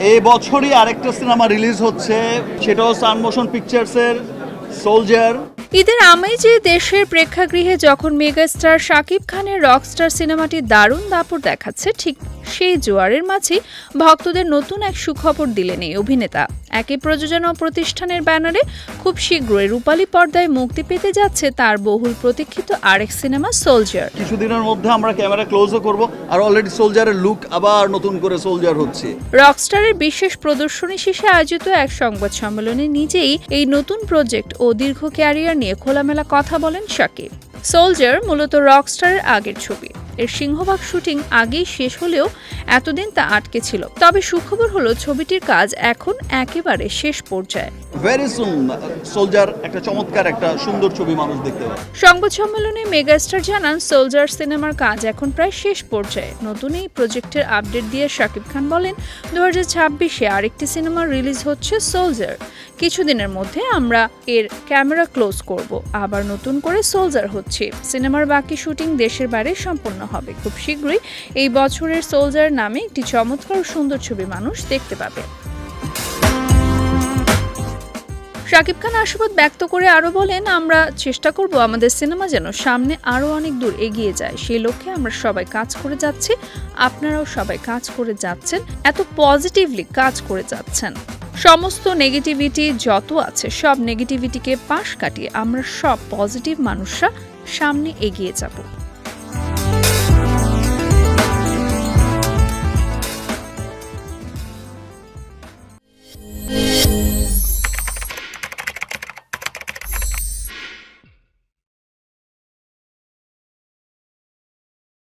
এই বছরই আরেকটা সিনেমা রিলিজ হচ্ছে, সেটাও সান মোশন পিকচার্সের সোলজার। ঈদের আমেজে দেশের প্রেক্ষাগৃহে যখন মেগাস্টার শাকিব খানের রকস্টার সিনেমাটি দারুণ দাপট দেখাচ্ছে, ঠিক সেই জোয়ারের মাঝে ভক্তদের নতুন এক সুখবর দিলেন এই অভিনেতা। একই প্রযোজনা প্রতিষ্ঠানের ব্যানারে খুব শীঘ্রই রূপালী পর্দায় মুক্তি পেতে যাচ্ছে তার বহুল প্রতীক্ষিত আরেক সিনেমা সোলজার। কিছুদিনের মধ্যে আমরা ক্যামেরা ক্লোজও করব, আর অলরেডি সোলজারের লুক আবার নতুন করে সোলজার হচ্ছে। রকস্টারের বিশেষ প্রদর্শনী শেষে আয়োজিত এক সংবাদ সম্মেলনে নিজেই এই নতুন প্রজেক্ট ও দীর্ঘ ক্যারিয়ার নিয়ে খোলামেলা কথা বলেন শাকিব। সোলজার মূলত রকস্টারের আগের ছবি। এর সিংহভাগ শুটিং আগেই শেষ হলেও এতদিন তা আটকে ছিল। তবে সুখবর হলো ছবিটির কাজ এখন একেবারে শেষ পর্যায়ে। ভেরি সুন সোলজার একটা চমৎকার একটা সুন্দর ছবি মানুষ দেখতে পাবে। সংবাদ সম্মেলনে মেগাস্টার জানান সোলজার সিনেমার কাজ এখন প্রায় শেষ পর্যায়ে। নতুন এই প্রজেক্টের আপডেট দিয়ে শাকিব খান বলেন, 2026-এ আরেকটি সিনেমা রিলিজ হচ্ছে সোলজার। কিছুদিনের মধ্যে আমরা এর ক্যামেরা ক্লোজ করব, আবার নতুন করে সোলজার হচ্ছে। সিনেমার বাকি শুটিং দেশের বাইরে সম্পন্ন হবে। খুব শীঘ্রই এই বছরের সোলজার নামে একটি চমৎকার ও সুন্দর ছবি মানুষ দেখতে পাবে। শাকিব খান আশাবাদ ব্যক্ত করে আরো বলেন, আমরা চেষ্টা করব আমাদের সিনেমা যেন সামনে আরো অনেক দূর এগিয়ে যায়। সেই লক্ষ্যে আমরা সবাই কাজ করে যাচ্ছি, আপনারাও সবাই কাজ করে যাচ্ছেন, এত পজিটিভলি কাজ করে যাচ্ছেন। সমস্ত নেগেটিভিটি যত আছে সব নেগেটিভিটিকে পাশ কাটিয়ে আমরা সব পজিটিভ মানুষরা সামনে এগিয়ে যাব।